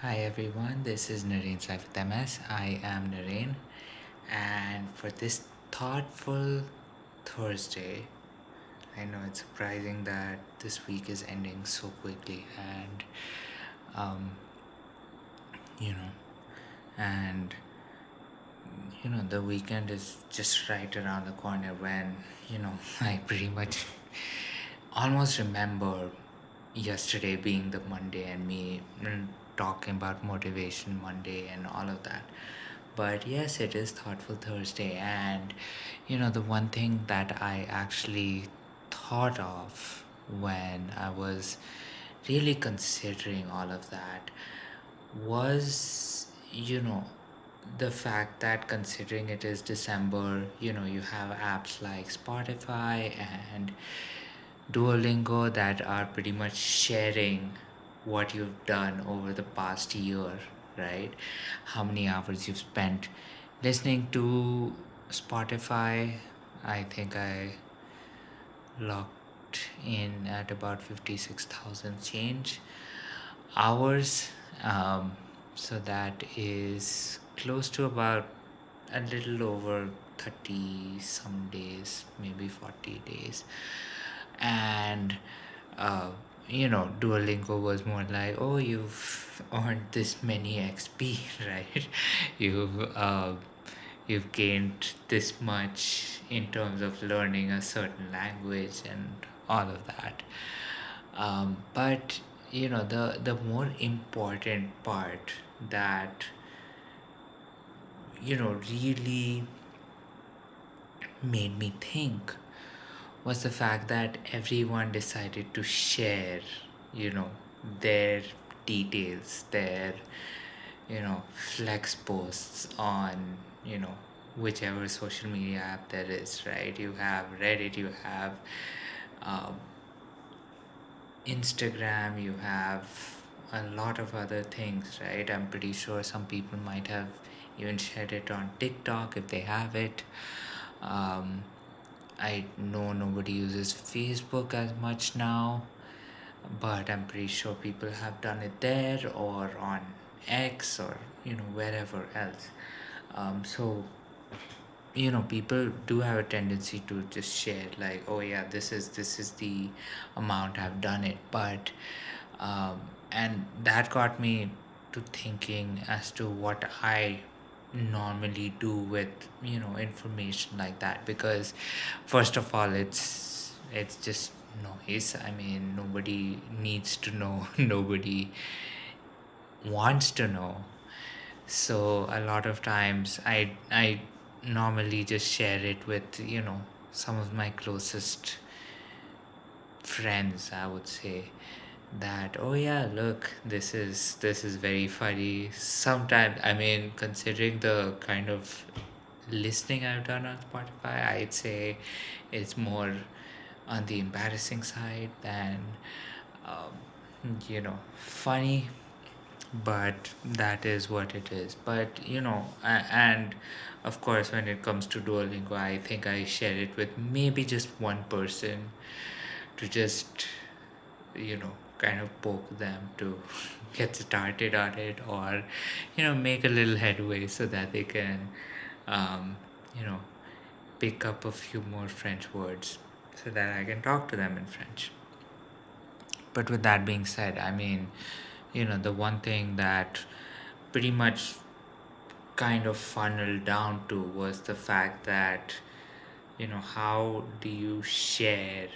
Hi everyone, this is Naren Saifat MS. I am Naren, and for this thoughtful Thursday, I know it's surprising that this week is ending so quickly, and um, you know, and the weekend is just right around the corner when I pretty much almost remember yesterday being the Monday and me talking about motivation Monday and all of that. But yes, it is Thoughtful Thursday, and the one thing that I actually thought of when I was really considering all of that was, the fact that considering it is December, you have apps like Spotify and Duolingo that are pretty much sharing what you've done over the past year, right? How many hours you've spent listening to Spotify. I think I locked in at about 56,000 change hours. So that is close to about a little over 30 some days, maybe 40 days. And uh, Duolingo was more like, oh, you've earned this many XP, right? You've gained this much in terms of learning a certain language and all of that. But the more important part that really made me think was the fact that everyone decided to share, you know, their details, their, flex posts on, whichever social media app there is, right? You have Reddit, you have um, Instagram, you have a lot of other things, right? I'm pretty sure some people might have even shared it on TikTok if they have it. Um, I know nobody uses Facebook as much now, but I'm pretty sure people have done it there or on X or wherever else. So people do have a tendency to just share like, oh yeah, this is the amount I've done it, but and that got me to thinking as to what I normally do with information like that, because first of all it's just noise. I mean, nobody needs to know, nobody wants to know. So a lot of times I normally just share it with some of my closest friends, I would say, that, oh yeah, look, this is very funny. Sometimes, I mean, considering the kind of listening I've done on Spotify, I'd say it's more on the embarrassing side than funny, but that is what it is. But and of course, when it comes to Duolingo, I think I share it with maybe just one person to just kind of poke them to get started on it, or make a little headway so that they can um, you know pick up a few more French words so that I can talk to them in French. But with that being said, I mean, the one thing that pretty much kind of funneled down to was the fact that how do you share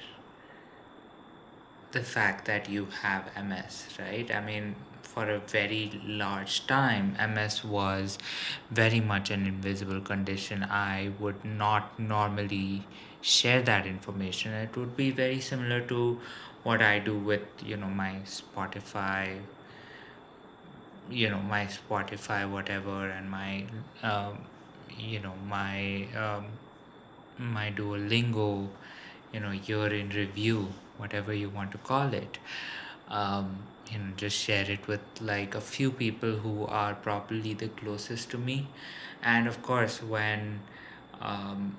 the fact that you have MS, right? I mean, for a very large time, MS was very much an invisible condition. I would not normally share that information. It would be very similar to what I do with my Spotify, whatever, and my um, my Duolingo, year in review, whatever you want to call it. Just share it with like a few people who are probably the closest to me. And of course, when and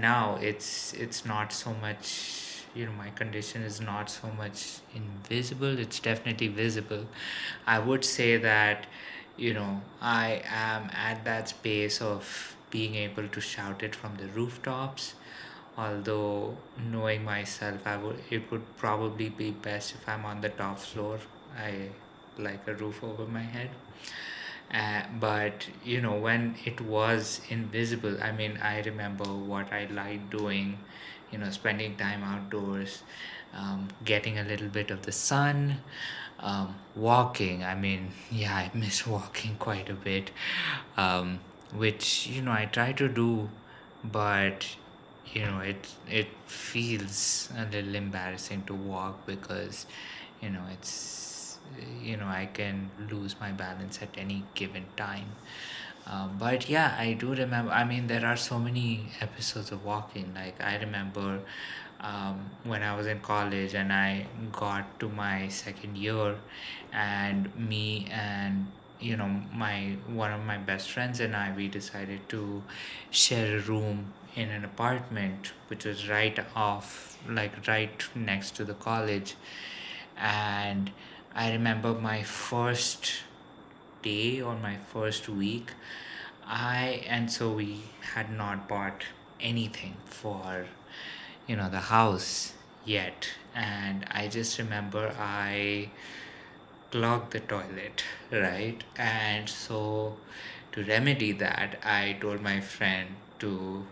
now it's not so much, my condition is not so much invisible, it's definitely visible. I would say that I am at that space of being able to shout it from the rooftops. Although knowing myself, it would probably be best if I'm on the top floor. I like a roof over my head. But when it was invisible, I mean, I remember what I liked doing, spending time outdoors, getting a little bit of the sun, walking. I mean, yeah, I miss walking quite a bit, which I try to do, but it feels a little embarrassing to walk because it's I can lose my balance at any given time. But yeah, I do remember. I mean, there are so many episodes of walking. Like, I remember when I was in college and I got to my second year, and me and my one of my best friends and I, we decided to share a room in an apartment which was right next to the college. And I remember my first day or my first week, and so we had not bought anything for the house yet. And I just remember I clogged the toilet, right? And so to remedy that, I told my friend to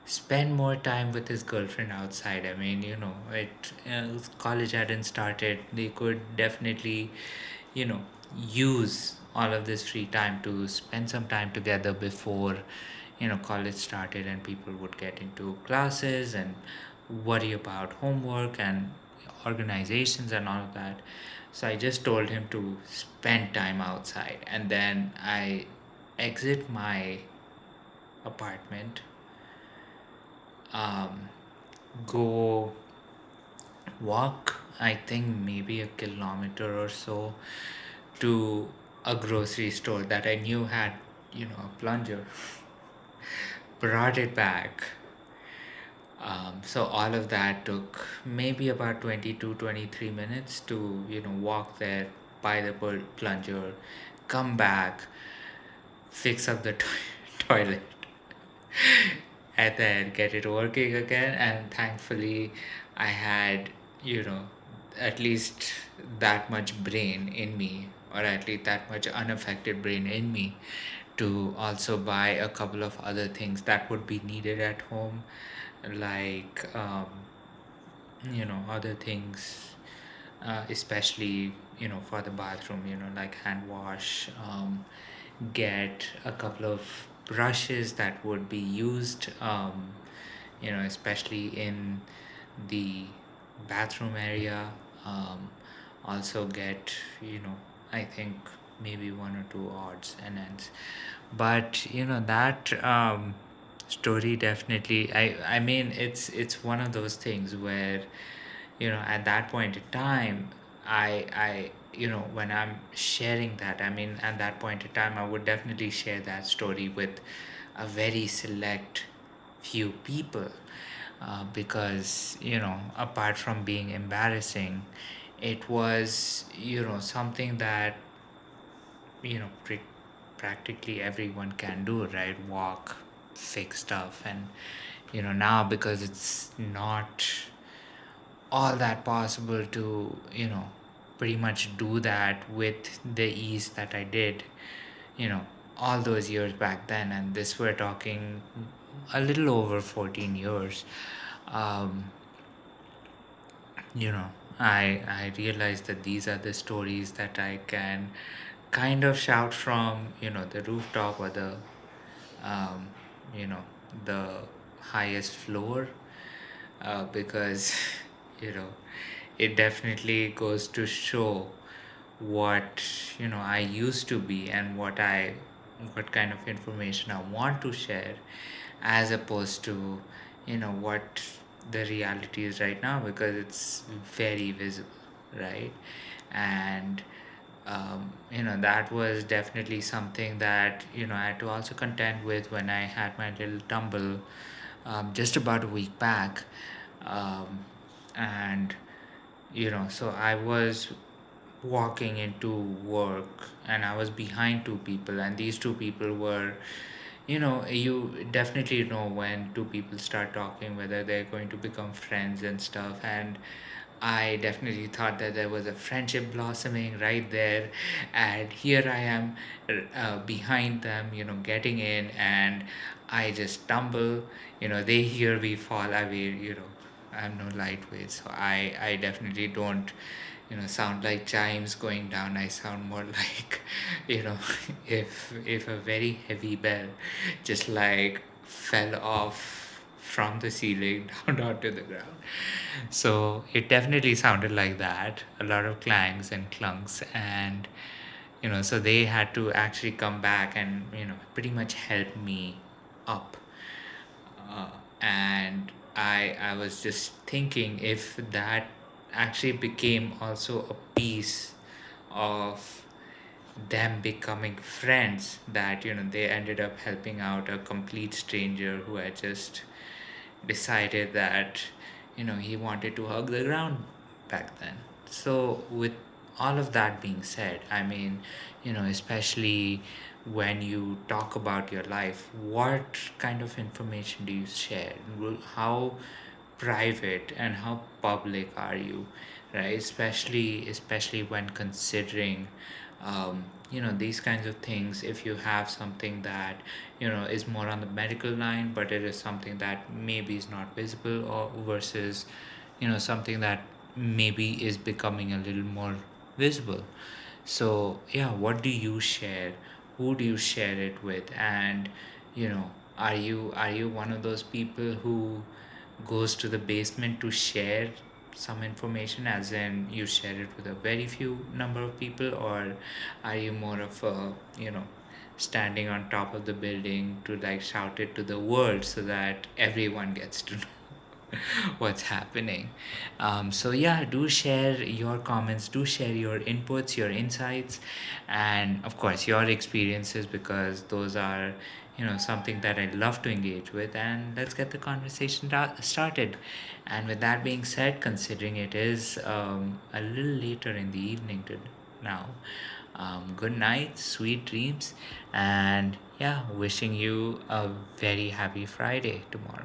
spend more time with his girlfriend outside. I mean, college hadn't started. They could definitely you know use all of this free time to spend some time together before college started and people would get into classes and worry about homework and organizations and all of that. So I just told him to spend time outside, and then I exit my apartment, um, go walk, I think maybe a kilometer or so, to a grocery store that I knew had, a plunger, brought it back. So all of that took maybe about 23 minutes to, walk there, buy the plunger, come back, fix up the toilet, and then get it working again. And thankfully, I had, you know, at least that much brain in me, or at least that much unaffected brain in me, to also buy a couple of other things that would be needed at home, like, other things, especially, for the bathroom, like hand wash, get a couple of brushes that would be used, especially in the bathroom area. Um, Also get, I think maybe one or two odds and ends. But that story definitely. I mean, it's one of those things where at that point in time, I when I'm sharing that, I mean, at that point in time, I would definitely share that story with a very select few people, because apart from being embarrassing, it was something that you know pre- practically everyone can do, right? Walk, fix stuff. And now, because it's not all that possible to pretty much do that with the ease that I did you know all those years back then, and this we're talking a little over 14 years. um you know I realized that these are the stories that I can kind of shout from the rooftop, or um you know the highest floor, because you know it definitely goes to show what I used to be, and what kind of information I want to share, as opposed to what the reality is right now, because it's very visible, right? And that was definitely something that I had to also contend with when I had my little tumble, just about a week back. um, and so I was walking into work and I was behind two people, and these two people were, you definitely know when two people start talking whether they're going to become friends and stuff. And I definitely thought that there was a friendship blossoming right there, and here I am behind them, getting in, and I just stumble. They hear me fall away. I'm no lightweight, so I definitely don't, sound like chimes going down. I sound more like, you know, if a very heavy bell just like fell off from the ceiling down to the ground. So it definitely sounded like that. A lot of clangs and clunks, and so they had to actually come back and pretty much help me up. And I was just thinking if that actually became also a piece of them becoming friends, that they ended up helping out a complete stranger who had just decided that he wanted to hug the ground back then. So with all of that being said, I mean, especially when you talk about your life, what kind of information do you share? How private and how public are you, right? Especially when considering these kinds of things. If you have something that is more on the medical line, but it is something that maybe is not visible, or versus something that maybe is becoming a little more visible. So yeah, what do you share? Who do you share it with? And are you one of those people who goes to the basement to share some information, as in you share it with a very few number of people, or are you more of a standing on top of the building to like shout it to the world so that everyone gets to know what's happening? So yeah, do share your comments, do share your inputs, your insights, and of course your experiences, because those are something that I love to engage with. And let's get the conversation started. And with that being said, considering it is a little later in the evening to now, good night, sweet dreams, and yeah, wishing you a very happy Friday tomorrow.